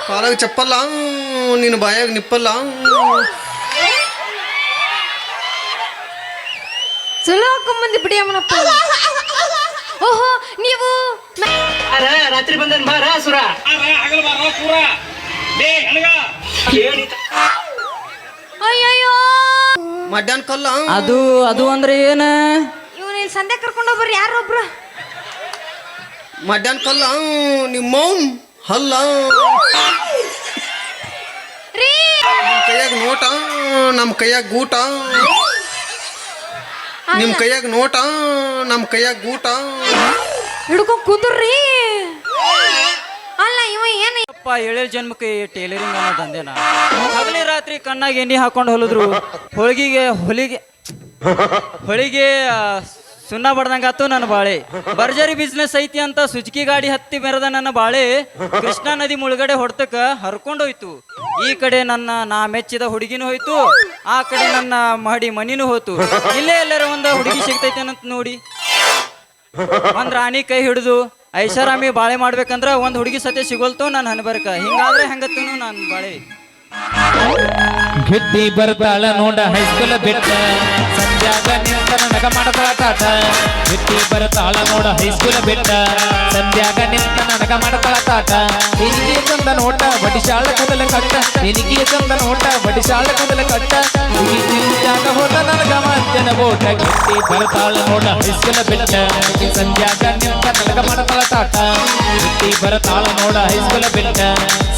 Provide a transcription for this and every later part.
ಕಾಲಾಗ ಚಪ್ಪಲ್ಲ ನಿನ್ನ ಬಾಯಾಗ ನಿಪ್ಪಲ್ಲ. ಚಲೋ ಹಾಕೊಂಬಂದಿ ಬಿಡಿ ಅಮ್ಮನಪ್ಪ. ಓಹೋ ನೀವು ರಾತ್ರಿ ಬಂದನ್ ಬಾರ ಸುರ ಅಯ್ಯಯ್ಯೋ ಮಧ್ಯಾಹ್ನ ಕಲ್ಲ ಅದು ಅಂದ್ರೆ ಏನ? ಇವನು ಇಲ್ಲಿ ಸಂದೆ ಕರ್ಕೊಂಡು ಹೋಗ್ಬರ್ರಿ ಯಾರೊಬ್ರು. ಮಧ್ಯಾಹ್ನ ಕಲ್ಲ ನಿಮ್ಮ ಹಲ್ಲ ರೀ ನಿಮ್ಮ ಕೈಯಾಗ ನೋಟ ನಮ್ಮ ಕೈಯಾಗ ಗೂಟ, ನಿಮ್ಮ ಕೈಯಾಗ ನೋಟ ನಮ್ಮ ಕೈಯಾಗ ಗೂಟ ಹಿಡ್ಕೊಂಡ್ ಕೂತ್ರಿ. ಅಲ್ಲ ಇವ ಏನ ಏಳೇಳು ಜನ್ಮಕ್ಕೆ ಟೇಲರಿಂಗ್ ಅನ್ನೋ ದಂಧೆನ ಹಗಲಿ ರಾತ್ರಿ ಕಣ್ಣಾಗ ಎಣ್ಣೆ ಹಾಕೊಂಡು ಹೊಲಿದ್ರು ಹೊಳಿಗೆ ಸುಣ್ಣ ಬಡ್ದಂಗಾತು ನನ್ನ ಬಾಳೆ. ಭರ್ಜರಿ ಬಿಸ್ನೆಸ್ ಐತಿ ಅಂತ ಸುಜುಕಿ ಗಾಡಿ ಹತ್ತಿ ಮೆರೆದ ನನ್ನ ಬಾಳೆ ಕೃಷ್ಣಾ ನದಿ ಮುಳುಗಡೆ ಹೊಡ್ತಕ್ಕ ಹರ್ಕೊಂಡೋಯ್ತು. ಈ ಕಡೆ ನಾ ಮೆಚ್ಚಿದ ಹುಡುಗಿನೂ ಹೋಯ್ತು, ಆ ಕಡೆ ನನ್ನ ಮಹಡಿ ಮನಿನೂ ಹೋಯ್ತು. ಇಲ್ಲೇ ಎಲ್ಲರ ಒಂದು ಹುಡುಗಿ ಸಿಗ್ತೈತೆ ಅಂತ ನೋಡಿ ಒಂದ್ ರಾಣಿ ಕೈ ಹಿಡಿದು ಐಷಾರಾಮಿ ಬಾಳೆ ಮಾಡ್ಬೇಕಂದ್ರ ಒಂದ್ ಹುಡುಗಿ ಸತ್ಯ ಸಿಗೋಲ್ತು ನನ್ನ ಹಣಬರ್ಕ. ಹಿಂಗಾದ್ರೆ ಹೆಂಗತ್ತನು ನಾನು ಬಾಳೆ. ಗಿಡ್ಡಿ ಬರ್ತಾಳ ನೋಡ ಹೈಸ್ಕೂಲ್ ಬಿಟ್ಟ ಸಂಧ್ಯಾಗ ನಿಂತ ನನಗ ಮಾಡತಾಳ ತಾಟ. ಗಿಡ್ಡಿ ಬರ್ತಾಳ ನೋಡ ಹೈಸ್ಕೂಲ್ ಬಿಟ್ಟ ಸಂಧ್ಯಾಗ ನಿಂತ ನನಗ ಮಾಡತಾಳ ತಾಟ. ನಿನಗೆ ಚಂದ ನೋಟ ಬಡಿಶಾಳ ಕೂದಲ ಕಟ್ಟ, ನಿನಗೆ ಚಂದ ನೋಟ ಬಡಿಶಾಳ ಕೂದಲ ಕಟ್ಟ. ಜಾಗ ಹೋದ ನನಗ ಮಧ್ಯಾಹ್ನ ಬೋಟ. ಗಿಡ್ಡಿ ಬರ್ತಾಳ ನೋಡ ಹೈಸ್ಕೂಲ್ ಬಿಟ್ಟ ಸಂಧ್ಯಾಗ ನಿಂತ ನನಗ ಮಾಡತಾಳ ತಾಟ. ಗಿಡ್ಡಿ ಬರ್ತಾಳ ನೋಡ ಹೈಸ್ಕೂಲ್ ಬಿಟ್ಟ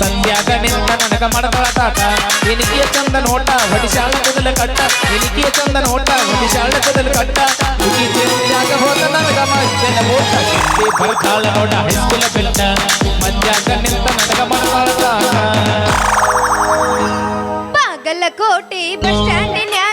ಸಂಧ್ಯಾಗ ನಿಂತ ನನಗ ಮಾಡತಾಳ ತಾಟ. ನಿನಗೆ ಚಂದ ನೋಟ ಬಡಿಶಾಳ ಕೂದಲ ಕಟ್ಟ, ನಿನಗೆ ಚಂದ ನೋಟ ಬಡಿಶಾಳ ಕೂದಲ ಕಟ್ಟ. ಜಾಗ ಹೋದ ನನಗ ಮಧ್ಯಾಹ್ನ ಬೋಟ. ಗಿಡ್ಡಿ ಬರ್ತಾಳ ನೋಡ ಹೈಸ್ಕೂಲ್ ಬಿಟ್ಟ ಮಧ್ಯಾಹ್ನ ನಿಂತ ನನಗ ಮಾಡತಾಳ ತಾಟ. ಬಾಗಲಕೋಟೆ ಬಸ್ ಸ್ಟ್ಯಾಂಡಿನ್ಯಾಗ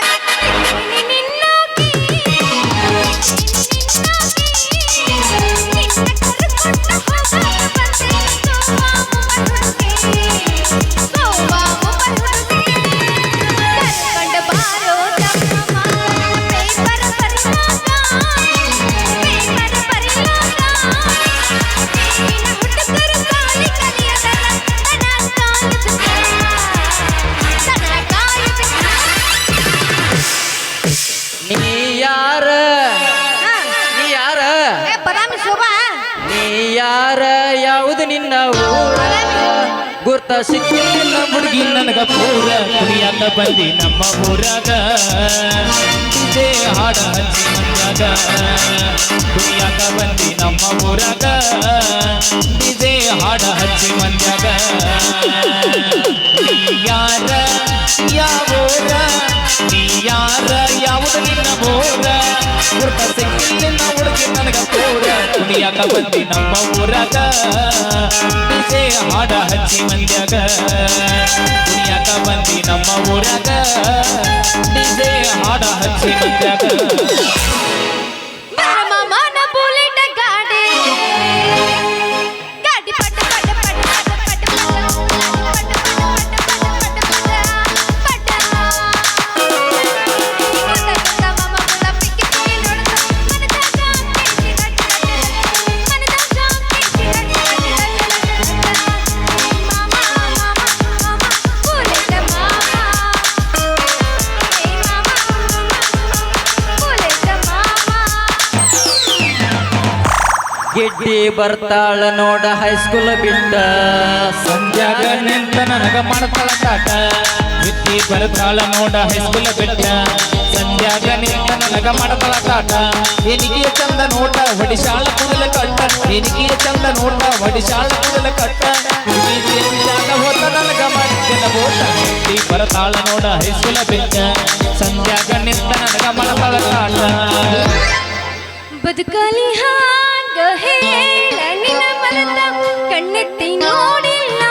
ಯಾವುದು ನಿನ್ನ ಊರ ಗುರ್ತ ಸಿಕ್ಕಿಲ್ಲ ಹುಡುಗಿ ನನಗ ಪೂರ ಕುಡಿಯಾಕ ಬಂದಿ ನಮ್ಮ ಊರಾಗ ಇದೇ ಹಾಡ ಹಚ್ಚಿ ಮಂದ್ಯಾಗ. ಕುಡಿಯಾಕ ಬಂದಿ ನಮ್ಮ ಊರಾಗ ಇದೇ ಹಾಡ ಹಚ್ಚಿ ಮಂದ್ಯಾಗ. ನೀ ಯಾರ ಯಾವೂರ ನೀ ಯಾರ ಯಾವುದು ನಿನ್ನ ಊರ ಗುರ್ತ ಸಿಕ್ಕಿಲ್ಲ ಹುಡುಗಿ ನನಗ ಪೂರ ಕುಡಿಯಾಕ ಬಂದಿ ನಮ್ಮ ಊರಾಗ ಇದೇ ಹಾಡ ಹಚ್ಚಿ ಮಂದ್ಯಾಗ. ಕುಡಿಯಾಕ ಬಂದಿ ನಮ್ಮ ಊರಾಗ ಡಿಜೆ ಹಾಡ ಹಚ್ಚಿ ಮಂದ್ಯಾಗ. ಗಿಡ್ಡಿ ಬರ್ತಾಳ ನೋಡ ಹೈಸ್ಕೂಲ್ ಬಿಟ್ಟ ಸಂಧ್ಯಾಗ ನಿಂತ ನನಗ ಮಾಡತಾಳ ತಾಟ. ಗಿಡ್ಡಿ ಬರ್ತಾಳ ನೋಡ ಹೈಸ್ಕೂಲ್ ಬಿಟ್ಟ ಸಂಧ್ಯಾಗ ನಿಂತ ನನಗ ಮಾಡತಾಳ ತಾಟ. ನಿನಗೆ ಚಂದ ನೋಟ ಬಡಿಶಾಳ ಕೂದಲ ಕಟ್ಟ, ನಿನಗೆ ಚಂದ ನೋಟ ಬಡಿಶಾಳ ಕೂದಲ ಕಟ್ಟ. ಜಾಗ ಹೋತ ನನಗ ಮಧ್ಯಾಹ್ನ ಬೋಟ. ಗಿಡ್ಡಿ ಬರ್ತಾಳ ನೋಡ ಹೈಸ್ಕೂಲ್ ಬಿಟ್ಟ ಸಂಧ್ಯಾಗ ನಿಂತ ನನಗ ಮಾಡತಾಳ ತಾಟ. ಬದುಕಲಿ ಹಾಗ ಹೇಳ ನಿನ್ನ ಮನದ ಕಣ್ಣೆತ್ತಿ ನೋಡಿಲ್ಲ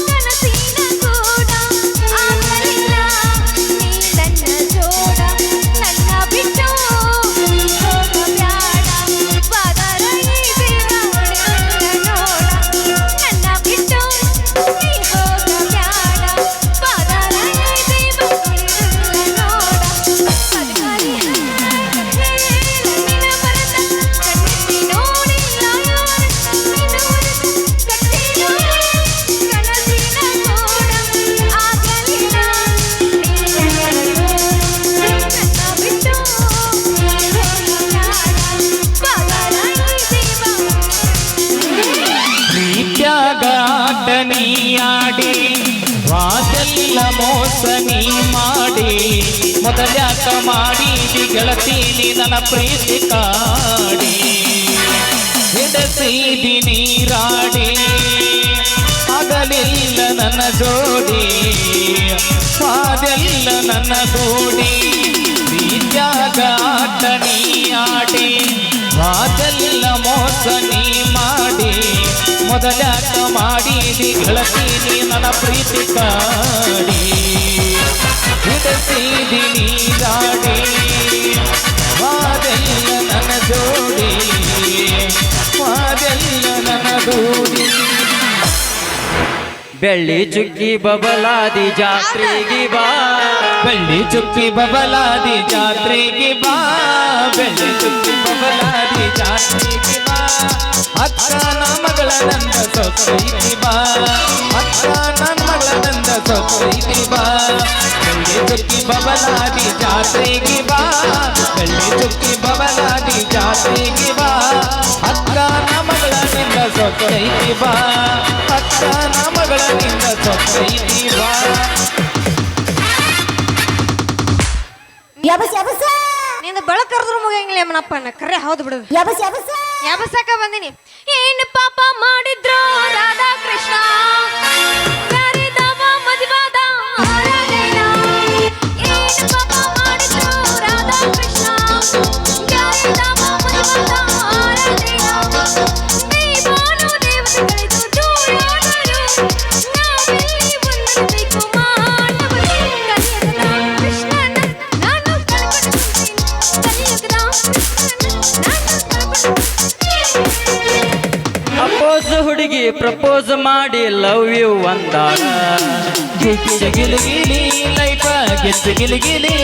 ಕನಸಿನ ಕೂಡ ಆಗಲಿಲ್ಲ ನೀ ನನ್ನ ಜೋಡ. ನನ್ನ ಬಿಟ್ಟು ಹೋಗಬ್ಯಾಡ ಬಾದರ ಈ ದೇವ ಉಳಿದಿಲ್ಲ ನೋಡ. ನನ್ನ ಬಿಟ್ಟು ನೀ ಹೋಗಬ್ಯಾಡ ಬಾದರ ಈ ದೇವ ಉಳಿದಿಲ್ಲ ನೋಡ. ಬದುಕಲಿ ಹಾಗ ಹೇಳ ನಿನ್ನ ಮನದ ಕಣ್ಣೆತ್ತಿ ನೋಡಿಲ್ಲ ನೀಯಾಡಿ ವಾದೆಲ್ಲ ಮೋಸ ನೀ ಮಾಡಿ ಮೊದಲ್ಯಾಕ ಮಾಡಿದಿ ಗೆಳತೀನಿ ನನ್ನ ಪ್ರೀತಿ ಕಾಡಿ ಹಿಡಸಿದಿ ನೀರಾಡಿ ಆಗಲಿಲ್ಲ ನನ್ನ ಜೋಡಿ ವಾದೆಲ್ಲ ನನ್ನ ಗೋಡಿ ಪ್ರೀತ್ಯಾಗ ಆಟ ನೀ ಆಡಿ ವಾದೆಲ್ಲ ಮೋಸ ನೀ ಮಾಡಿ ಮೊದಲ್ಯಾಕ ಮಾಡಿದಿ ಗೆಳತೀನಿ ನನ್ನ ಪ್ರೀತಿ ಕಾಡಿ ಹಿಡಸಿದಿ ನೀರಾಡಿ ವಾದೆಲ್ಲ ನನ್ನ ಜೋಡಿ ವಾದೆಲ್ಲ ನನ್ನ ಗೋಡಿ ಬೆಳ್ಳಿ ಚುಕ್ಕಿ ಬಬಲಾದಿ ಜಾತ್ರೆಗೆ ಬಾ ಬೆಳ್ಳಿ ಚುಕ್ಕಿ ಬಬಲಾದಿ ಜಾತ್ರೆಗೆ ಬಾ ಬೆಳ್ಳಿ ಚುಕ್ಕಿ ಬಬಲಾದಿ ಜಾತ್ರೆಗೆ ಬಾ ಅಕ್ಕನ ಮಗಳ ನಂದ ಸೊಸೈತಿ ಬಾ ಅಕ್ಕನ ಮಗಳ ನಂದ ಸೊಸೈತಿ ಬಾ ಬೆಳ್ಳಿ ಚುಕ್ಕಿ ಬಬಲಾದಿ ಜಾತ್ರೆಗೆ ಬಾ ಬೆಳ್ಳಿ ಚುಕ್ಕಿ ಬಬಲಾದಿ ಜಾತ್ರೆಗೆ ಬಾ ಅಕ್ಕನ ಮಗಳ ನಿಂದ ಸೊಸೈತಿ ಬಾ ಅಕ್ಕನ ಮಗಳ ನಿಂದ ಸೊಸೈತಿ ಬಾ ನಿಂದ ಬೆಳಕ್ ಕರೆದ್ರು ಮುಗಿಯಂಗಿಲ್ಲ ಯಮನಪ್ಪ ಕರೆ ಹೌದು ಬಿಡು ಯಾಬಸಾಕ ಬಂದಿನಿ ಏನು ಪಾಪ ಮಾಡಿದ್ರು ರಾಧಾಕೃಷ್ಣ ಯಾರಿದಾವ ಮದುವಾದ ಆರಾಧನ ಏನು ಪಾಪ ಮಾಡಿದ್ರು ರಾಧಾಕೃಷ್ಣ ಯಾರಿದಾವ ಮದುವಾದ ಆರಾಧನ ದೇವಾನು ದೇವತೆಗಳಿದು ದೂರಾದರು ನಾವೆಲ್ಲಿ ಹೊಂದಬೇಕು ಮಾನವರು ಕಲಿಯುಗದ ಕೃಷ್ಣನ ನಾನು ಕಳ್ಕೊಂಡು ಕಲಿಯುಗದ ಅಪೋಸ್ ಹುಡುಗಿ ಪ್ರಪೋಸ್ ಮಾಡಿ ಲವ್ ಯು ಅಂದಾಳ ಗಿಚ್ಚ ಗಿಲಿಗಿಲಿ ಲೈಫ ಗಿಚ್ಚ ಗಿಲಿಗಿಲಿ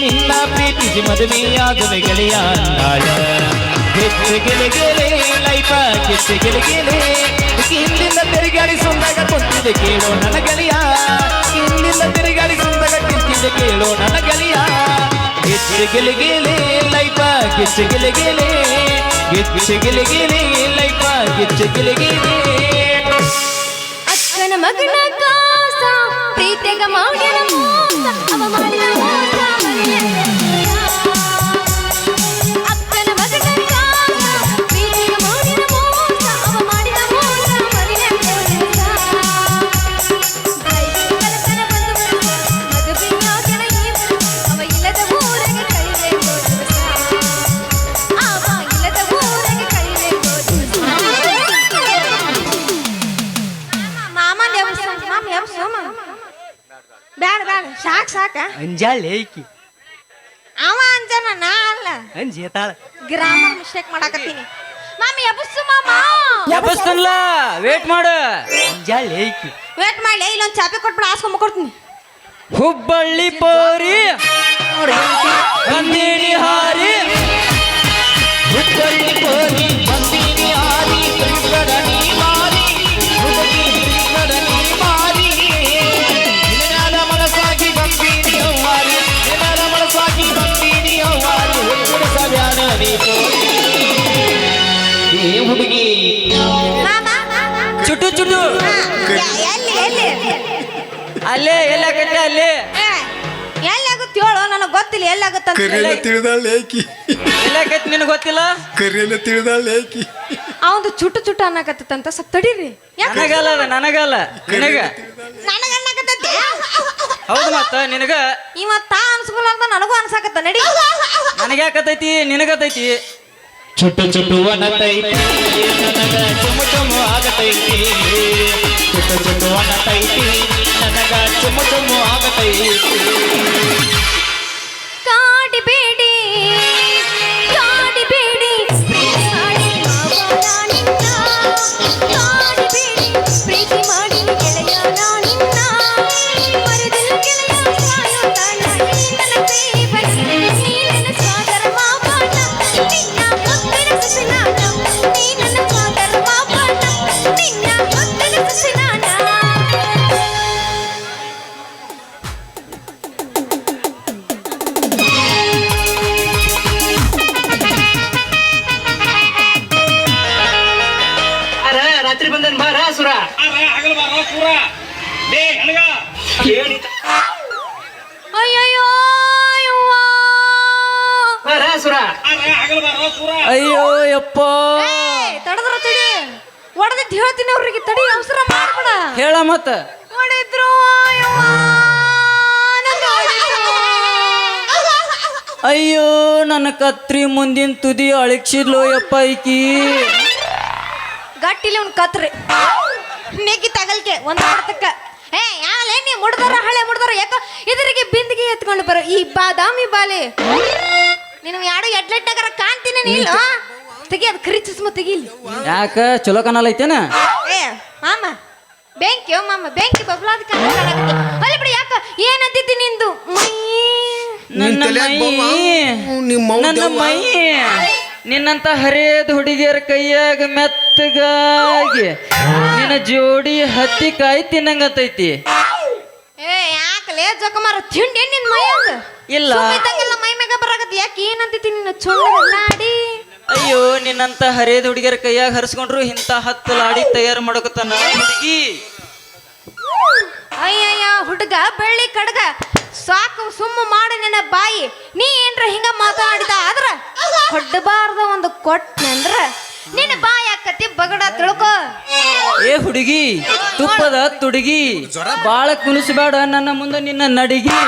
ನಿನ್ನ ಪ್ರೀತಿಸಿ ಮದುವೆಯಾಗುವೆ ಗೆಳೆಯ ಅಂದಾಳ ಗಿಚ್ಚ ಗಿಲಿಗಿಲಿ ಲೈಫ ಗಿಚ್ಚ ಗಿಲಿಗಿಲಿ ಹಿಂದಿಂದ ತಿರುಗಾಡಿ ಸುಂದಾಗ ಕುಂತಿದೆ ಕೇಳೋ ನನ್ನ ಗೆಳೆಯ ಹಿಂದಿಂದ ತಿರುಗಾಡಿ ಸುಂದಾಗ ಕುಂತಿದೆ ಕೇಳೋ ನನ್ನ ಗೆಳೆಯ ಗಿಚ್ಚ ಗಿಲಿಗಿಲಿ ಲೈಫ ಗಿಚ್ಚ ಗಿಲಿಗಿಲಿ ಗಿಚ್ಚ ಗಿಲಿಗಿಲಿ ಲೈಫ ಗಿಚ್ಚ ಗಿಲಿಗಿಲಿ ಅಕ್ಕನ ಮಗನ ಕಾಸ ಪ್ರೀತಿಗ ಮಾಡಿದ ಮೋಸ ಅವ ಮಾಡಿದ ಮೋಸ ಅಕ್ಕನ ಮಗನ ಕಾಸ ಪ್ರೀತಿಗ ಮಾಡಿದ ಮೋಸ ಅವ ಮಾಡಿದ ಮೋಸ ಮರಿನ ಕಲಕನ ಬಂದು ಮದುವೆಯಾಗನ ಇವರು ಅವ ಇಲ್ಲದ ಊರಿಗೆ ಕಳಿಬೇಕು ಅವ ಇಲ್ಲದ ಊರಿಗೆ ಕಳಿಬೇಕು ಮಾಮನ್ ಬ್ಯಾಡ ಬ್ಯಾಡ ಸಾಕ ಅಂಜಾಳ ಏಕಿ ಅವ ಅಂಜನ ನಾ ಅಲ್ಲ ಅಂಜೇತಾಳ ಗ್ರಾಮರ್ ಮಿಸ್ಟೇಕ್ ಮಾಡಾಕತ್ತೀನಿ ಮಾಮಿ ಎಬ್ಬಸು ಮಾಮ ಎಬ್ಬಸ್ತನ್ಲ ವೇಟ್ ಮಾಡು ಅಂಜಾಳ ಏಕಿ ವೇಟ್ ಮಾಡಿ ಇಲ್ಲೊಂದು ಚಾಪೆ ಕೊಟ್ಬಿಡ ಹಾಸ್ಕೊಂಡ್ ಕೊಡ್ತೀನಿ ಹುಬ್ಬಳ್ಳಿ ಪೋರಿ ಬಂದಿನಿ ಹಾರಿ ಹುಬ್ಬಳ್ಳಿ ಪೋರಿ ಬಂದೀನಿ ಆರಿ ಕೃಷ್ಣನಿ ಮಾರಿ ಹುಡುಗಿ ಕೃಷ್ಣನಿ ಮಾರಿ ನಿನ್ನ ಮನಸ್ಸಾಗಿ ಬಂದೀನಿ ಅವ್ವಾರಿ ನಿನ್ನ ಮನಸ್ಸಾಗಿ ಬಂದೀನಿ ಅವ್ವಾರಿ ಹುಡುಗ ಸಬ್ಯಾನ ನೀ ಏ ಹುಡುಗಿ ಮಾಮ ಚುಟು ಚುಟು ಎಲ್ಲಿ ಅಲ್ಲೇ ಎಲ್ಲಾಕತ್ತೆ ಅಲ್ಲೇ ಎಲ್ಲಿ ಆಗುತ್ತೆ ಹೇಳು ನನಗೆ ಗೊತ್ತಿಲ್ಲ ಎಲ್ಲಿ ಆಗುತ್ತೆ ಅಂತ ಕರಿಯನ್ನ ತಿಳಿದಾಳ ಏಕಿ ಎಲ್ಲಾಕತ್ತೆ ನಿನಗೆ ಗೊತ್ತಿಲ್ಲ ಕರಿಯನ್ನ ತಿಳಿದಾಳ ಏಕಿ ಅವಂದು ಚುಟ್ಟು ಚುಟ್ಟು ಅನ್ನಕತ್ತಂತ ಸ್ವಲ್ಪ ತಡೀರಿ ಯಾಕೆ ನನಗಲ್ಲ ಅದ ನನಗಲ್ಲ ನಿನಗ ನನಗೆ ಅನ್ನಕತ್ತೈತಿ ಹೌದು ಮತ್ತ ನಿನಗ ಇವತ್ತ ಅನ್ಸ್ಕೊಲಾರ್ದ ನನಗೂ ಅನ್ಸಾಕತ್ತ ನಡಿ ನನಗ್ಯಾಕತೈತಿ ನಿನಗತೈತಿ ಚುಟ್ಟು ಚುಟ್ಟು ಅನ್ನತೈತಿ ನನಗ ಚುಮು ಚುಮು ಆಗತೈತಿ ಚುಟ್ಟು ಚುಟ್ಟು ಅನ್ನತೈತಿ ನನಗ ಚುಮು ಚುಮು ಆಗತೈತಿ ಕಾಡಿಬೇಡಿ ಕಾಡಿಬೇಡಿ ಪ್ರೀತಿ ಮಾಡಿ ಮಾವನ ನಿನ್ನ ಕಾಡಿಬೇಡಿ ಪ್ರೀತಿ ಮಾಡಿ ಗೆಳೆಯ ನಿನ್ನ ಮರದಿಲ್ಲ ಗೆಳೆಯ ಸಾಯುತ್ತಾನ ನನ್ನ ಪ್ರೇಮನ ನೀನ ಸಾಗರ ಮಾವನ ನಿನ್ನ ಮುತ್ತಿನ ಸುಸಿನಾನ ನೀ ನನ್ನ ಸಾಗರ ಮಾವನ ನಿನ್ನ ಮುತ್ತಿನ ಸುಸಿನಾನ ಅಯ್ಯಯ್ಯೋ ಯವ್ವಾ. ಬಾರ ಸುರ ಅಯ್ಯೋ ಯಪ್ಪ ತಡದ್ರ ತಡಿ ಹೊಡೆದಿದ್ದು ಹೇಳ್ತೀನಿ ಅವ್ರಿಗೆ, ತಡಿ ಅವಸರ ಮಾಡ್ಬೇಡ. ಹೇಳ ಮತ್ತ. ಹೊಡೆದ್ರು ಯವ್ವಾ, ನಂದು ಹೊಡೆದ್ರು. ಅಯ್ಯೋ ನನ್ನ ಕತ್ರಿ ಮುಂದಿನ ತುದಿ ಅಳಿಕ್ಷಿದ್ಲು ಯಪ್ಪ ಈಕಿ. ಗಟ್ಟಿಲಿ ಅವ್ನು ಕತ್ರಿ ನೆಗ್ಗಿ ತಗಲ್ಕೆ ಒಂದ್ ಹೊಡೆತಕ್ಕ. ಯಾವಲೇ ನೀ ಮುಡ್ದಾರ ಹಳೆ ಮುಡ್ದಾರ ಯಾಕ ಇದರಿಗೆ ಬಿಂದಿಗೆ ಎತ್ಕೊಂಡು ಬರೋ ಈ ಬಾದಾಮಿ ಬಾಲೆ ನೀನು ಯಾರು ಎಡ್ಲೆಟ್ಟಾಗಾರ ಕಾಣ್ತೀನಿ ನೀನು. ತೆಗಿ ಅದು ಕರಿ ಚಸ್ಮ ತೆಗಿಲಿ. ಯಾಕ ಚಲೋ ಕನಲ್ ಐತೇನ? ಮಾಮ ಬೆಂಕಿ ಮಾಮ ಬೆಂಕಿ ಬಬ್ಲಾದ ಅಲ್ಲಿ ಬಿಡಿ. ಯಾಕ ಏನಂತಿದ್ದಿ ನಿಂದು ಮೈ? ನನ್ನ ಮೈ ನಿನ್ನಂತ ಹರಿಯದ ಹುಡುಗಿಯರ ಕೈಯಾಗ ಮೆತ್ತಗಾಗಿ ನಿನ್ನ ಜೋಡಿ ಹತ್ತಿ ಕಾಯಿ ತಿನ್ನಂಗತೈತಿ. ಯಾಕಲೇ ಜೊಕಮಾರ ತಿಂಡಿ ನಿನ್ ಮೈ ಅಂದ ಇಲ್ಲ ಮೈ ಮ್ಯಾಗ ಬರಾಕತ್ತಿ. ಯಾಕೆ ಏನಂತಿದ್ದಿ ನಿನ್ನ ಚೊಳ್ಳ ಲಾಡಿ? ಅಯ್ಯೋ ನಿನ್ನಂತ ಹರಿಯದ ಹುಡುಗಿಯರ ಕೈಯಾಗ ಹರಿಸ್ಕೊಂಡ್ರು ಇಂತ 10 ಲಾಡಿ ತಯಾರು ಮಾಡಕತ್ತಾನ ಹುಡುಗಿ. ಅಯ್ಯಯ್ಯ ಹುಡುಗ ಬೆಳ್ಳಿ ಕಡ್ಗ ಸಾಕು ಸುಮ್ಮ ಮಾಡಿ ನನ್ನ ಬಾಯಿ. ನೀ ಏನ್ರ ಹಿಂಗ ಮಾತಾಡಿದ ಆದ್ರ ಹೊಡ್ಡಬಾರ್ದ ಒಂದು ಕೊಟ್ಟನಂದ್ರ ನಿನ್ನ ಬಾಯಿ ಆಕತಿ ಬಗಡ ತಿಳ್ಕೊ. ಏ ಹುಡುಗಿ ತುಪ್ಪದ ತುಡುಗಿ ಬಾಳ ಕುಣಿಸ್ಬೇಡ ನನ್ನ ಮುಂದೆ ನಿನ್ನ ನಡಿಗಿ.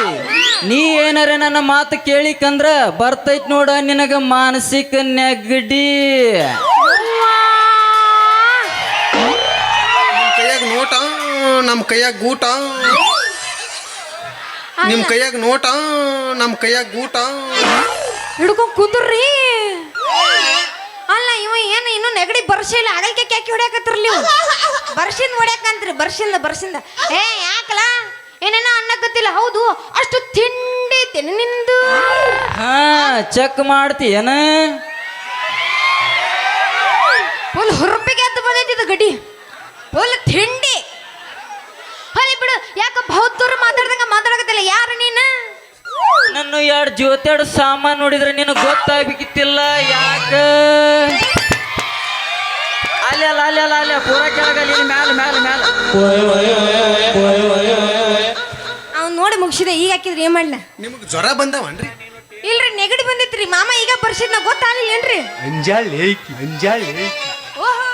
ನೀ ಏನಾರ ನನ್ನ ಮಾತು ಕೇಳಿಕಂದ್ರ ಬರ್ತೈತ್ ನೋಡ ನಿನಗ ಮಾನಸಿಕ ನೆಗಡಿ. ಕೈಯಾಗ ನೋಟ ನಮ್ಮ ಕೈಯಾಗ ಗೂಟ, ನಿಮ್ಮ ಕೈಯಾಗ ನೋಟ ನಮ್ಮ ಕೈಯಾಗ ಗೂಟ ಹಿಡ್ಕೊಂಡ್ ಕುಂದ್ರಿ. ಅಲ್ಲ ಇವ ಏನು ಇನ್ನು ನೆಗಡಿ ಬರ್ಸಿಲ್ಲ, ಅಗಲ್ಕೆ ಕ್ಯಾಕಿ ಹೊಡ್ಯಾಕತ್ತಿರ್ಲಿ. ಬರ್ಸಿಂದ ಹೊಡ್ಯಾಕಂತ್ರಿ ಬರ್ಸಿಂದ. ಯಾಕಲ್ಲ ಏನೇನೋ ಅನ್ನಕತ್ತಿಲ್ಲ. ಹೌದು ಅಷ್ಟು ತಿಂಡಿ ತಿನ್ನ ನಿಂದು. ಹಾ ಚೆಕ್ ಮಾಡ್ತೀಯನ? ಫುಲ್ ಹುರುಪಿಗೆ ಎದ್ದು ಬಂದೈತಿದ ಗಡಿ ಫುಲ್ ತಿಂಡಿ. ಹೊಲಿ ಬಿಡು. ಯಾಕ ಬಹುತ್ತೂರು ಮಾತಾಡಕತ್ತಿಲ್ಲ. ಯಾರು ನೀನು? ನನ್ನ 2 ಜೋತೆಡ್ ಸಾಮಾನು ನೋಡಿದ್ರೆ ನಿನಗೆ ಗೊತ್ತಾಗ್ಬೇಕಿತ್ತಿಲ್ಲ. ಯಾಕ ಅಲ್ಲ ಪೂರ ಕೆಳಗಲ್ಲಿ ಮ್ಯಾಲ ಅವ್ನು ನೋಡಿ ಮುಗಿಸಿದೆ. ಈಗ ಹಾಕಿದ್ರಿ ಏನ್ ಮಾಡ್ಲ? ನಿಮಗೆ ಜ್ವರ ಬಂದವನ್ರಿ? ಇಲ್ರಿ ನೆಗಡಿ ಬಂದಿತ್ರಿ ಮಾಮ. ಈಗ ಬರ್ಸಿದ್ನ ಗೊತ್ತಾಗಲಿಲ್ಲೇನ್ರಿ? ಅಂಜಾಳಿ ಓಹೋ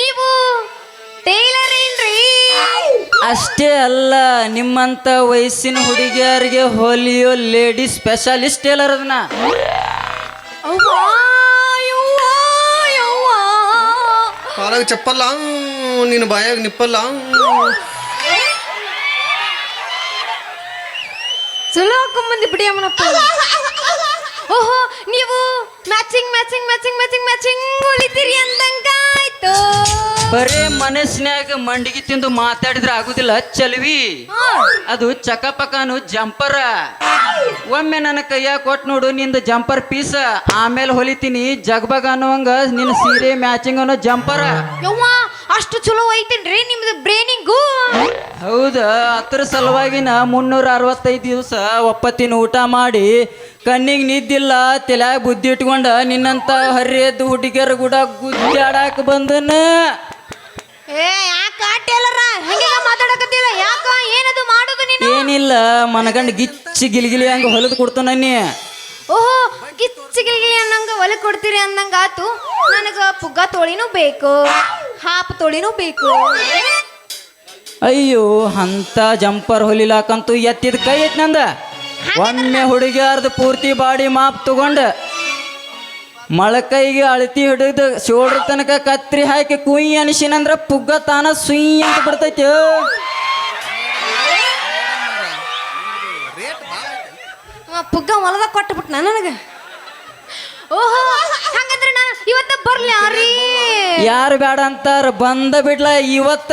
ನೀವು ಟೈಲರ್ ಏನ್ರಿ? ಅಷ್ಟೇ ಅಲ್ಲ, ನಿಮ್ಮಂತ ವಯಸ್ಸಿನ ಹುಡುಗಿಯರಿಗೆ ಹೊಲಿಯೋ ಲೇಡಿ ಸ್ಪೆಷಲಿಸ್ಟ್ ಟೇಲರ್ ಅದನ್ನ. ಕಾಲಾಗ ಚಪ್ಪಲ್ಲ, ನಿನ್ನ ಬಾಯಾಗ ನಿಪ್ಪಲ್ಲ. ಚಲೋ ಹಾಕೊಂಬಂದಿ ಬಿಡಿ ಅಮ್ಮನಪ್ಪ. ಓಹೋ ನೀವು ಮ್ಯಾಚಿಂಗ್ ಹೊಲಿತೀರಿ ಅಂದಂಗಾಯ್ತು. ಬರೇ ಮನಸ್ಸಿನಾಗ ಮಂಡಿಗೆ ತಿಂದು ಮಾತಾಡಿದ್ರೆ ಆಗುದಿಲ್ಲ ಚಲ್ವಿ. ಅದು ಚಕಪಕನು ಜಂಪರ. ಒಮ್ಮೆ ನನ್ನ ಕೈಯಾಗ ಕೊಟ್ಟು ನೋಡು ನಿಂದ ಜಂಪರ್ ಪೀಸ, ಆಮೇಲೆ ಹೊಲಿತೀನಿ ಜಗಬಗ ಅನ್ನೋವಂಗ ನಿನ್ನ ಸೀರೆ ಮ್ಯಾಚಿಂಗ್ ಅನ್ನೋ ಜಂಪರ. ಯವ್ವ ಅಷ್ಟು ಚಲೋ ಐತೇನ್ರಿ ನಿಮ್ದು ಬ್ರೇನಿಂಗು? ಹೌದಾ, ಅದ್ರ ಸಲುವಾಗಿನ 365 ದಿವಸ ಒಪ್ಪತ್ತಿನ ಊಟ ಮಾಡಿ ಕಣ್ಣಿಗೆ ನಿದ್ದಿಲ್ಲ ತಲೆಯಾಗ ಬುದ್ಧಿ ಇಟ್ಕೊಂಡ ನಿನ್ನಂತ ಹರಿಯದ್ದು ಹುಡುಗಿಯರ ಕೂಡ ಗುದ್ದಾಡಾಕ ಬಂದನ. ಯಾಕ ಟೇಲರ ಹಂಗೆ ಮಾತಾಡಕತ್ತಿಲ್ಲ? ಯಾಕ ಏನದು ಮಾಡೋದು ನೀನು? ಏನಿಲ್ಲ, ಮನಗಂಡ ಗಿಚ್ಚಿ ಗಿಲಿಗಿಲಿ ಹಂಗ ಹೊಲದ್ ಕೊಡ್ತು ನನ್ನಿ. ಓಹೋ ಗಿಚ್ಚಿ ಅನ್ನಂಗ ಹೊಲ ಕೊಡ್ತೀರಿ ಅಂದಂಗ ಆತು. ನನಗ ಪುಗ್ಗ ತೋಳಿನೂ ಬೇಕು, ಹಾಪ್ ತೋಳಿನೂ ಬೇಕು. ಅಯ್ಯೋ ಅಂತ ಜಂಪರ್ ಹೊಲಿಲಾಕಂತೂ ಎತ್ತಿದ ಕೈ ಐತ್ ನಂದ. ಒಮ್ಮೆ ಹುಡುಗಿಯಾರ್ದ ಪೂರ್ತಿ ಬಾಡಿ ಮಾಪ್ ತಗೊಂಡ ಮೊಳಕೈಗೆ ಅಳತಿ ಹಿಡಿದು ಶೋಲ್ಡರ್ ತನಕ ಕತ್ರಿ ಹಾಕಿ ಕುಯ್ ಅನಿಸಿನಂದ್ರ ಪುಗ್ಗ ತಾನ ಸುಯ್ ಅಂತ ಬಿಡ್ತೈತಿ. ಪುಗ್ಗ ಹೊಲದಾಗ ಕೊಟ್ಟಬಿಟ್ನ ನನಗೆ. ಓಹೋ ಹಂಗಂದ್ರೆ ನಾ ಇವತ್ತ ಬರ್ಲಿ? ಯಾರು ಬೇಡ ಅಂತಾರ, ಬಂದ ಬಿಡ್ಲ ಇವತ್ತ.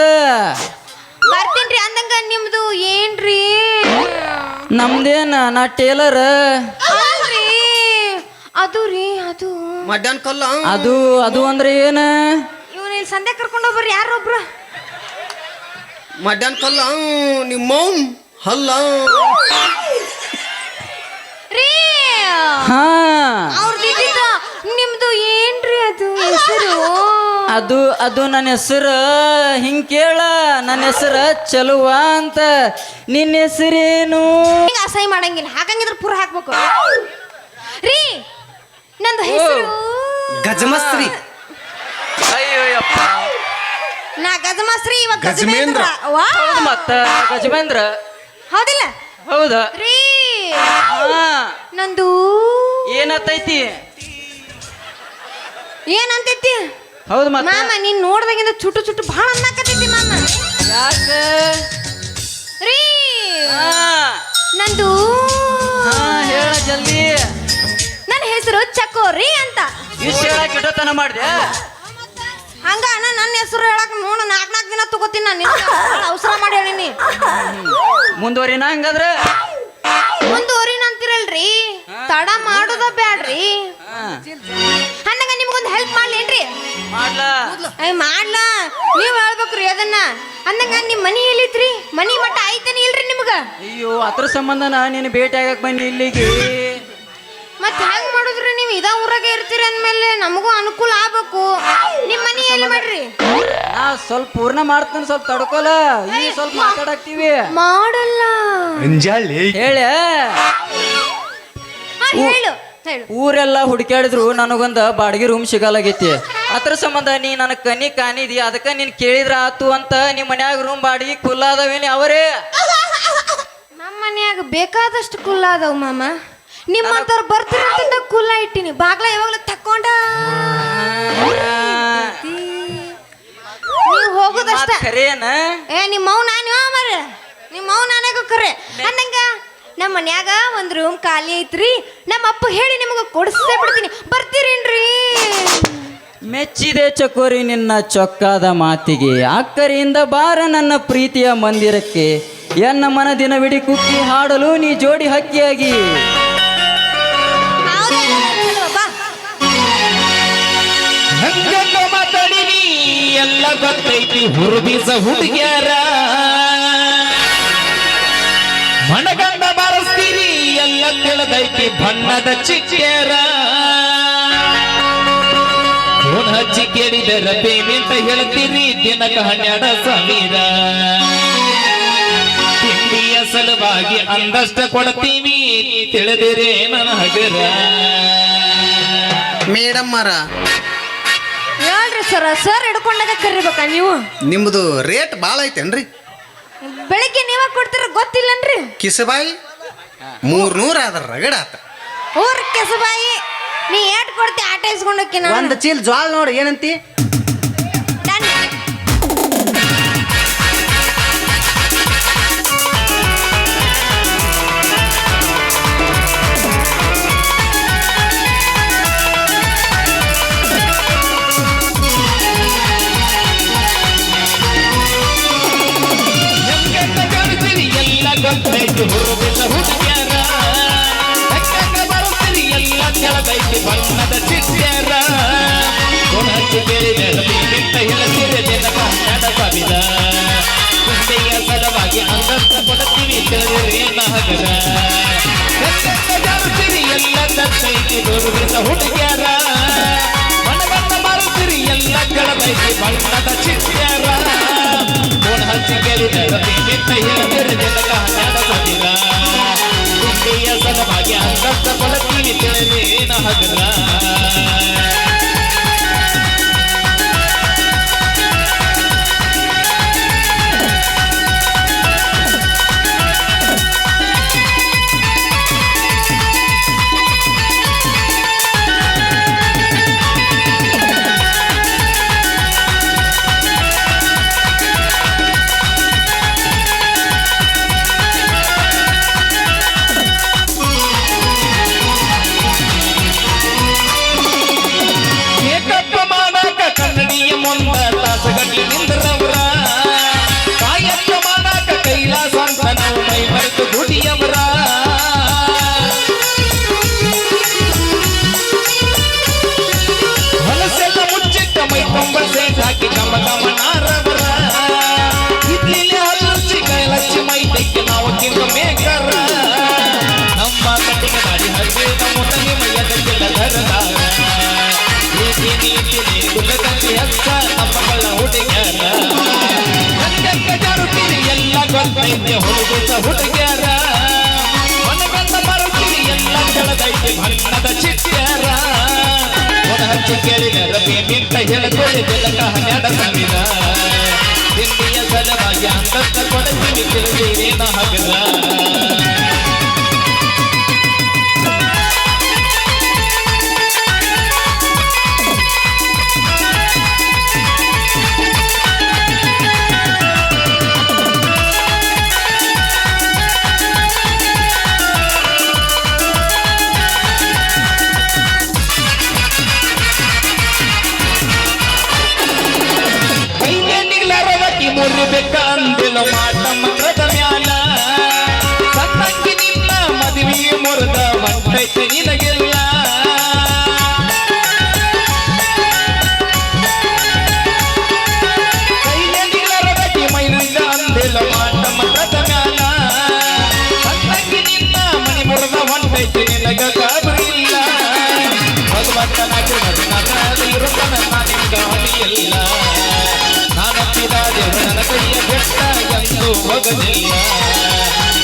ಬರ್ತೀನ್ರಿ ಅಂದಂಗ. ನಿಮ್ದು ಏನ್ರಿ? ನಮ್ದೇನ ನಾ ಟೇಲರ್. ಅಲ್ರಿ ಅದು ಅದು ಮಧ್ಯಾಹ್ನ ಕಲ್ಲ ಅದು ಅಂದ್ರೆ ಏನ? ಇವನು ಇಲ್ಲಿ ಸಂಧ್ಯಾ ಕರ್ಕೊಂಡು ಹೋಗ್ಬರ್ರಿ ಯಾರೊಬ್ರು. ಮಧ್ಯಾಹ್ನ ಕಲ್ಲ ನಿಮ್ಮ ಹಲ್ಲ ರೀ ಹಾ ಅವ್ರದ್ದು ನಿಮ್ದು ಏನ್ರಿ ಅದು ಹೆಸರು? ಅದು ಅದು ನನ್ನ ಹೆಸರು ಹಿಂಗ್ ಕೇಳ, ನನ್ನ ಹೆಸರು ಚಲುವ ಅಂತ. ನಿನ್ನ ಹೆಸರೇನು? ಈಗ ಅಸಹ್ಯ ಮಾಡಂಗಿಲ್ಲ, ಹಾಕಂಗಿದ್ರೆ ಪೂರ ಹಾಕ್ಬೇಕು ರೀ. ನಂದು ಹೆಸರು ಗಜಮಸ್ತ್ರಿ. ಅಯ್ಯೋಯಪ್ಪ, ನಾ ಗಜಮಸ್ತ್ರಿ, ಇವಾಗ ಗಜಮೇಂದ್ರ. ಗಜಮೇಂದ್ರ. ವಾ, ಮತ್ತ ಗಜಮೇಂದ್ರ. ಹೌದಿಲ್ಲ ಹೌದಾ? ರೀ? ಹಾ, ನಂದು ಏನತ್ತೈತಿ? ಏನಂತೈತಿ ಹೌದು ಮತ್ತ ಮಾಮ? ನೀನ್ ನೋಡ್ದಾಗಿಂದ ಚುಟ್ಟು ಚುಟ್ಟು ಭಾಳ ಅನ್ನಕತ್ತೈತಿ ಮಾಮ. ಯಾಕ? ರೀ ಹಾ, ನಂದು ಹಾ, ಹೇಳ ಜಲ್ದಿ. ನನ್ನ ಹೆಸರು ಚಕೋರಿ ಅಂತ. ಇಷ್ಟು ಹೇಳಕ್ ಇಡತನ ಮಾಡ್ದೆ? ಹಂಗ ಅಣ್ಣ ನನ್ನ ಹೆಸರು ಹೇಳಕ್ ನೋಡು, ನಾಲ್ಕು ದಿನ ತಗೋತೀನಿ ನಾನು. ಅವಸರ ಮಾಡಿ ಹೇಳಿನಿ. ಮುಂದುವರಿನ ಹಂಗಾದ್ರೆ? ಮುಂದುವರಿನ ಅಂತಿರಲ್ರಿ, ತಡ ಮಾಡೋದ ಬ್ಯಾಡ್ರಿ. ಹಾ, ಅಂದಂಗ ನಿಮ್ಗೊಂದು ಹೆಲ್ಪ್ ಮಾಡ್ಲೇನ್ರಿ? ಮಾಡ್ಲಾ? ಮಾಡ್ಲಾ, ನೀವ್ ಹೇಳ್ಬೇಕ್ರಿ ಅದನ್ನ. ಅಂದಂಗ ನಿಮ್ ಮನಿ ಎಲ್ಲಿತ್ರಿ? ಮನಿ ಮಟ್ಟ ಆಯ್ತೇನಿ ಇಲ್ರಿ ನಿಮ್ಗ? ಅಯ್ಯೋ, ಅದ್ರ ಸಂಬಂಧನ ನೀನು ಭೇಟಿ ಆಗಕ್ ಬನ್ನಿ ಇಲ್ಲಿಗೆ. ಮತ್ ಹೆಂಗ್ ಮಾಡುದ್ರಿ ನೀವು? ಇದ ಊರಾಗೆ ಇರ್ತೀರಿ ಅಂದ್ಮೇಲೆ ನಮಗೂ ಅನುಕೂಲ ಆಗ್ಬೇಕು. ನಿಮ್ ಮನಿ ಎಲ್ಲಿ ಮಾಡ್ರಿ? ನಾ ಸ್ವಲ್ಪ ಪೂರ್ಣ ಮಾಡ್ತೀನಿ, ಸ್ವಲ್ಪ ತಡ್ಕೊಲ. ಈ ಸ್ವಲ್ಪ ಮಾತಾಡಕ್ತೀವಿ. ಮಾಡಲ್ಲ. ಅಂಜಾಳಿ. ಹೇಳ. ಹೇಳು ಹೇಳು. ಊರೆಲ್ಲ ಹುಡುಕ್ಯಾಡಿದ್ರು ನನಗೊಂದು ಬಾಡಿಗೆ ರೂಮ್ ಸಿಗಲಾಗೈತಿ. ಅದ್ರ ಸಂಬಂಧ ನೀ ನನಗೆ ಕನಿ ಕಾಣಿದಿ, ಅದಕ್ಕೆ ನೀನು ಕೇಳಿದ್ರ ಆತು ಅಂತ ನಿಮ್ಮ ಮನ್ಯಾಗ ರೂಮ್ ಬಾಡಿಗೆ ಕುಲ್ಲ ಅದಾವೇನಿ ಅವರೇ? ನಮ್ಮ ಮನ್ಯಾಗ ಬೇಕಾದಷ್ಟು ಕುಲ್ಲ ಅದಾವ ಮಾಮ. ನಿಮ್ಮಂತವ್ರು ಬರ್ತೀರಂತ ಕುಲ್ಲ ಇಟ್ಟಿನಿ. ಬಾಗ್ಲ ಯಾವಾಗ್ಲೂ ತಕ್ಕೊಂಡ ನೀವು ಹೋಗುದಷ್ಟ. ಖರೇನ? ನಿಮ್ಮ ಅವ್ ನಾನು ಮರ, ನಿಮ್ಮ ಅವ್ ನಾನಾಗ ಕರೆ. ಅನ್ನಂಗ ನಮ್ಮ ಮನ್ಯಾಗ ಒಂದ್ ರೂಮ್ ಖಾಲಿ ಐತ್ರಿ, ನಮ್ಮ ಅಪ್ಪ ಹೇಳಿ ನಿಮಗ ಕೊಡಿಸೇ ಬಿಡ್ತೀನಿ, ಬರ್ತೀರೇನ್ರಿ? ಮೆಚ್ಚಿದೆ ಚಕೋರಿ ನಿನ್ನ ಚೊಕ್ಕಾದ ಮಾತಿಗೆ, ಅಕ್ಕರಿಯಿಂದ ಬಾರ ನನ್ನ ಪ್ರೀತಿಯ ಮಂದಿರಕ್ಕೆ, ಎನ್ನ ಮನದಿನವಿಡಿ ಕುಕ್ಕಿ ಹಾಡಲು ನೀ ಜೋಡಿ ಹಕ್ಕಿಯಾಗಿ. ಹಂಗಂಗ ಮಾತಾಡಿನಿ ಎಲ್ಲ ಗೊತ್ತೈತಿ ಹುರುಬೀಸ ಹುಡುಗ್ಯಾರ, ಮನಗಂಡ ಬಾರಿಸ್ತೀರಿ ಎಲ್ಲ ತಿಳಿದೈತಿ ಬಣ್ಣದ ಚಿಕ್ಕ್ಯಾರ. ಫೋನ್ ಹಚ್ಚಿ ಕೇಳಿದರ ಪೇಮೆಂಟ್ ಹೇಳ್ತೀರಿ ದಿನಕ್ಕೆ 12 ಸಾವಿರ. ತಿಂಡಿಯ ಸಲುವಾಗಿ ಅಂದಷ್ಟ ಕೊಡ್ತೀವಿ ತಿಳಿದಿರೇ ನನ್ನ ಹಗರ. ಮೇಡಮ್ ಮಾರ, ಹೇಳ್ರಿ ಸರ್ ಹಿಡ್ಕೊಂಡಾಗ ಕರಿಬೇಕಾ ನೀವು? ನಿಮ್ದು ರೇಟ್ ಭಾಳ ಐತೇನ್ರಿ? ಬೆಳಿಗ್ಗೆ ನೀವ ಕೊಡ್ತೀರ ಗೊತ್ತಿಲ್ಲನ್ರಿ? ಕಿಸಬಾಯಿ 300 ಆದ್ರ ರಗಡ ಆತ. ಊರ್ ಕೆಸಬಾಯಿ, ನೀ ಏಟ್ ಕೊಡ್ತಿ ಆಟ ಇಸ್ಕೊಂಡೋಕಿ ನಾನು. ಒಂದು ಚೀಲ ಜ್ವಾಳ ನೋಡಿ ಏನಂತಿ? ಗೊತ್ತೈತಿ ಹುರುಬಿಲ್ಲ ಹುಡುಗ್ಯಾರ, ಲೆಕ್ಕಕ್ಕೆ ಬರುತ್ತೀರಿ ಎಲ್ಲ ಕೆಳಗೈತಿ ಬಣ್ಣದ ಚಿಟ್ಟ್ಯಾರ. ಕೊನಚ್ಚು ಕೇಳಿದ ಬಿಟ್ಟ ಹೇಳ್ತೀರಿ ದಿನಕ 12 ಸಾವಿರ. ಕುಂಡೆಯ ಸಲುವಾಗಿ ಅಂದಷ್ಟ ಕೊಡ್ತೀವಿ ತಿಳಿದಿರಿ ಹಗರ. ಲೆಕ್ಕಕ್ಕೆ ಬರುತ್ತೀರಿ ಎಲ್ಲ ತತ್ತೈತಿ ಹುರುಬಿಲ್ಲ ಹುಡುಗ್ಯಾರ, ಮನಗಂಡ ಬರುತ್ತೀರಿ ಎಲ್ಲ ಕೆಳಗೈತಿ ಬಣ್ಣದ ಚಿಟ್ಟ್ಯಾರ. ಫೋನ್ ಹಚ್ಚಿ ಕೇಳಿದ ಬಿಟ್ಟ ಹೇಳ್ತೀರಿ ದಿನಕ 12 ಸಾವಿರ. ಕುಂಡೆಯ ಸಲುವಾಗಿ ಅಂದಷ್ಟ ಕೊಡ್ತೀವಿ ತಿಳಿದೇನ ಹಗರ. ತಾಸಗಟ್ಲಿ ನಿಂದ್ರವ್ರ ಕಾಯತ್ತ ಮಾಡಾಕ ಕೈಲಾಸ ಅಂತ ನಾವು ಮೈ ಮರೆತು ದುಡಿಯವರ. ಹೊಲಸೆಲ್ಲ ಮುಚ್ಚಿಟ್ಟ ಮೈ ತುಂಬ ಸೇಟ್ ಹಾಕಿ ಕಮ ಕಮನಾರವರ. ಇಡ್ಲಿ ಹಲಚ್ಚಿ ಕೈಲಚ್ಚಿ ಮೈ ತೆಕ್ಕೆ ನಾವು ಕಿಂಗ ಮೇಕರ. ನಮ್ಮ ಕಟ್ಟಿಗೆ ಗಾಡಿ ಹರಿವೆ ನಮ್ಮ ಮೈಯ ಗಂಗೆಲ್ಲ ಧರದಾರ. ನೀತಿ ನೀತಿ ನೀ ಕುಲಗಂಗೆ ಹಚ್ಚಾರ. ಬೆಳೆದೈತೆ ಹುಡುಗ ಹುಡುಗ್ಯಾರ ಮನಗಂಡ ಮರುಕಿರಿ ಎಲ್ಲ ಬೆಳೆದೈತೆ ಬಣ್ಣದ ಚಿಟ್ಟ್ಯಾರ ಒಣ ಹಚ್ಚಿ ಕೇಳಿದ ರವಿ ನಿಂತ ಹೇಳ್ಕೊಳ್ಳಿ ಬೆಳಕ ಹನ್ನೆರಡ ಸಾವಿರ ಹಿಂದಿಯ ಸಲವಾಗಿ ಅಂತಸ್ತ ಕೊಡತೀನಿ ತಿಳಿದೇನ ಹಗರ ಮುರಿಬೇಕಂದಿಲ್ಲ ಮಾಟ ಮಂತ್ರದ ಮ್ಯಾಲ ಸತ್ತಂಗಿ ನಿನ್ನ ಮದುವೆ ಮುರಿದ ಮಂಟೈತೆ ನಿನಗೆಲ್ಲ ಕೈಲಿರಬಟ್ಟಿ ಮೈಲಿಂದ ಅಂದಿಲ್ಲ ಮಾಟ ಮಂತ್ರದ ಮ್ಯಾಲ ಸತ್ತಂಗಿ ನಿನ್ನ ಮಣಿ ಮುರಿದ ಮಂಟೈತೆ ನಿನಗ ಗಾಬರಿಲ್ಲ ಭಗವಂತನ ಇರುತ್ತನ ನಾನಿಗ ಹಣಿಯಿಲ್ಲ ನನ್ನ ಕೈಯ ಬೆಟ್ಟ ಎಂದು ಹೋಗಲಿಲ್ಲ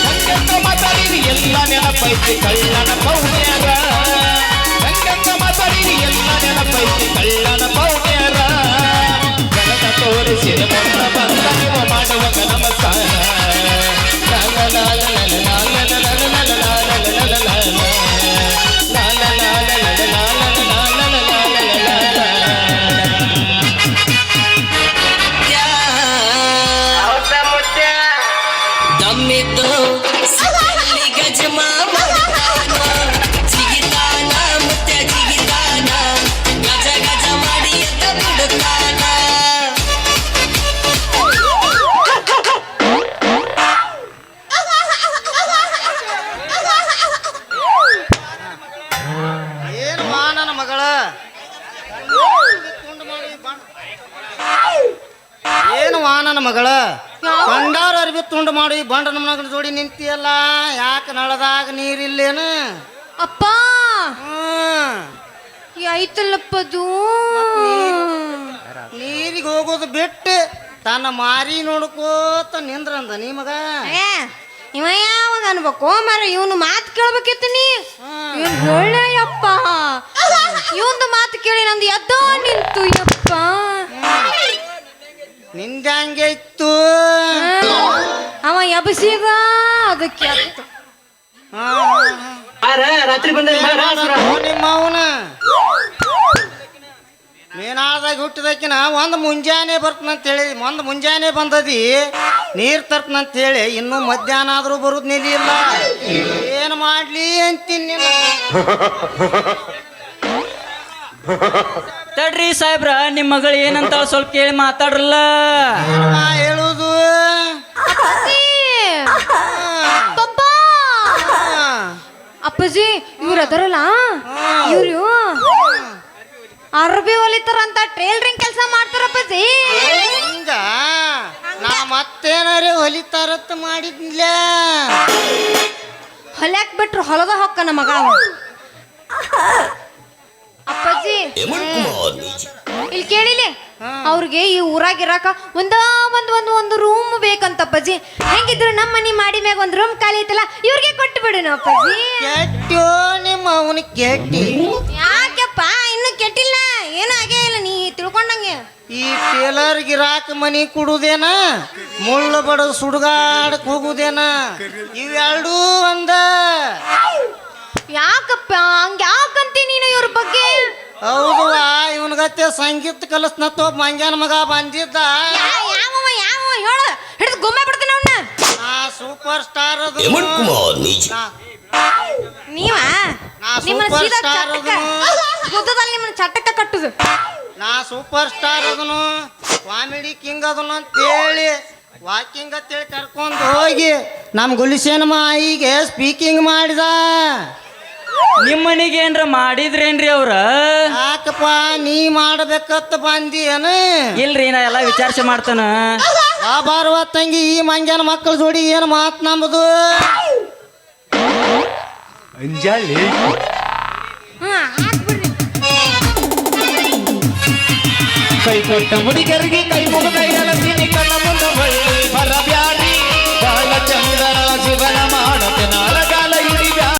ಸಂಗಂತ ಮಾತಾಡಿರಿ ಎಲ್ಲ ನೆನಪೈತಿ ಕಳ್ಳನ ಪೌಣ್ಯರ ಸಂಗಂತ ಮಾತಾಡಿರಿ ಎಲ್ಲ ನೆನಪೈತಿ ಕಳ್ಳನ ಪೌಣ್ಯರ ಜಗತ ತೋರಿಸಿದ ಮೊತ್ತ ಬಂದ ನೀವು ಮಾಡುವಾಗ ನಮಸ್ಕಾರ ದಮ್ಮಿದ್ದು ಸಿಗಲ್ಲಿ ಗಜಮಾಮ ಜಿಗಿತಾನ ಮುತ್ಯ ಜಿಗಿತಾನ ಗಜ ಗಜ ಮಾಡಿ ಎದ್ದ ಬಿಡುತ್ತಾನ ಏನು ನನ್ನ ಮಗಳ ಏನು ನನ್ನ ಮಗಳ ಬಂಡಾರ ಅರ್ಬಿ ತುಂಡು ಮಾಡಿ ಬಂಡ ನಮ್ಮನ ಜೋಡಿ ನಿಂತಿಯಲ್ಲ ಯಾಕೆ ನಳದಾಗ ನೀರಿಲ್ಲೇನು ಅಪ್ಪ ಐತಲ್ಲಪ್ಪದು ನೀರಿಗೆ ಹೋಗೋದು ಬಿಟ್ಟು ತನ್ನ ಮಾರಿ ನೋಡ್ಕೋತ ನಿಂದ್ರಂದ ನೀ ಮಗ ಇವ ಯಾವಾಗ ಅನ್ಬೇಕು ಮರ ಇವನು ಮಾತು ಕೇಳ್ಬೇಕಿತ್ತು ನೀ ಇವನ್ ಒಳ್ಳೆಯಪ್ಪ ಇವಂದು ಮಾತು ಕೇಳಿ ನಂದು ಎದ್ದೋ ನಿಂತು ಯಪ್ಪ ನಿಂದ ಹಂಗೆ ಇತ್ತು ಅವ ಎಬಸಿದ ಅದಕ್ಕೆ ಅತ್ತು ರಾತ್ರಿ ಬಂದ ನಿಮ್ಮ ಅವನ ಮೇನಾಳದಾಗ ಹುಟ್ಟಿದಕ್ಕಿನ ಒಂದು ಮುಂಜಾನೆ ಬರ್ತನಂತ ಹೇಳಿ ಒಂದು ಮುಂಜಾನೆ ಬಂದದಿ ನೀರು ತರ್ತನಂತ ಹೇಳಿ ಇನ್ನೂ ಮಧ್ಯಾಹ್ನ ಆದರೂ ಬರೋದು ನಿಲ್ಲಿಲ್ಲ ಏನು ಮಾಡ್ಲಿ ಅಂತೀನಿ ತಡ್ರಿ ಸಾಹೇಬ್ರ ನಿಮ್ಮ ಮಗಳು ಏನಂತ ಸ್ವಲ್ಪ ಕೇಳಿ ಮಾತಾಡ್ರಲ್ಲ ಹೇಳುದು ಅಪ್ಪಾಜಿ ಇವ್ರು ಅದರಲ್ಲ ಇವ್ರು ಅರ್ಬಿ ಹೊಲಿತಾರಂತ ಟೇಲರಿಂಗ್ ಕೆಲಸ ಮಾಡ್ತಾರಪ್ಪಾಜಿ ಹಿಂಗ ನಾ ಮತ್ತೇನಾರೇ ಹೊಲಿತಾರತ್ತ ಮಾಡಿದ್ಲ ಹೊಲ್ಯಾಕ್ ಬಿಟ್ರು ಹೊಲದ ಹೊಕ್ಕ ನಮ್ಮ ಮಗ ಅವ. ಅಪ್ಪಾಜಿ ಇಲ್ಲಿ ಕೇಳಿಲಿ ಅವ್ರಿಗೆ ಈ ಊರಾಗ ಇರಾಕ ಒಂದು ರೂಮ್ ಬೇಕಂತಪ್ಪಾಜಿ ಹೆಂಗಿದ್ರು ನಮ್ಮ ಮನಿ ಮಾಡಿ ಮ್ಯಾಗ ಒಂದು ರೂಮ್ ಖಾಲಿ ಐತಲ್ಲ ಇವ್ರಿಗೆ ಕೊಟ್ಟು ಬಿಡು ಅಪ್ಪಾಜಿ ಕೆಟ್ಟೋ ನಿಮ್ಮ ಅವನ ಕೆಟ್ಟಿ ಯಾಕೆಪ್ಪ ಇನ್ನು ಕೆಟ್ಟಿಲ್ಲ ಏನೂ ಆಗೇ ಇಲ್ಲ ನೀ ತಿಳ್ಕೊಂಡಂಗೆ ಈ ಟೇಲರ್ ಗಿರಾಕ ಮನಿ ಕೊಡುದೇನ ಮುಳ್ಳು ಬಡದು ಸುಡುಗಾಡಕ್ ಹೋಗುದೇನ ಇವೆರಡೂ ಒಂದ ಯಾಕಪ್ಪ ಹಂಗ ಯಾಕಂತಿ ನೀನು ಇವ್ರ ಬಗ್ಗೆ ಹೌದುವ ಇವನ್ಗತ್ತೆ ಸಂಗೀತ ಕಲಸ್ನತ್ತ ಮಂಗ್ಯಾನ ಮಗ ಬಂದಿದ್ದ ಯಾವ ಹೇಳ ಹಿಡಿದು ಗೊಮ್ಮೆ ಬಿಡ್ತೀನಿ ಅವನ್ನ ಸೂಪರ್ ಸ್ಟಾರ್ ಅದು ನೀವ ನಿಮ್ಮನ್ನ ಸೀದಾ ಗುದ್ದದಲ್ಲಿ ನಿಮ್ಮನ್ನ ಚಟಕ ಕಟ್ಟುದು ನಾ ಸೂಪರ್ ಸ್ಟಾರ್ ಅದನು ಕಾಮಿಡಿ ಕಿಂಗ್ ಅದನು ಅಂತೇಳಿ ವಾಕಿಂಗ್ ಅಂತೇಳಿ ಕರ್ಕೊಂಡು ಹೋಗಿ ನಮ್ಮ ಗುಲಿಸೇನ ಮಾಯಿಗೆ ಸ್ಪೀಕಿಂಗ್ ಮಾಡಿದ ನಿಮ್ಮ ಮನೆಗೆ ಏನ್ರ ಮಾಡಿದ್ರೇನ್ರಿ ಅವ್ರ ಯಾಕಪ್ಪ ನೀ ಮಾಡಬೇಕತ್ತ ಬಂದಿ ಏನ ಇಲ್ರಿ ನಾ ಎಲ್ಲ ವಿಚಾರಿಸಿ ಮಾಡ್ತಾನ ಬಾರುವ ತಂಗಿ ಈ ಮಂಗ್ಯಾನ ಮಕ್ಕಳ ಜೋಡಿ ಏನು ಮಾತು ನಂಬುದು ಅಂಜಾಳಿ ಕೈ ಕೊಟ್ಟ ಮುಡಿಗರಿಗೆ ಕೈ ಮುಗಿದ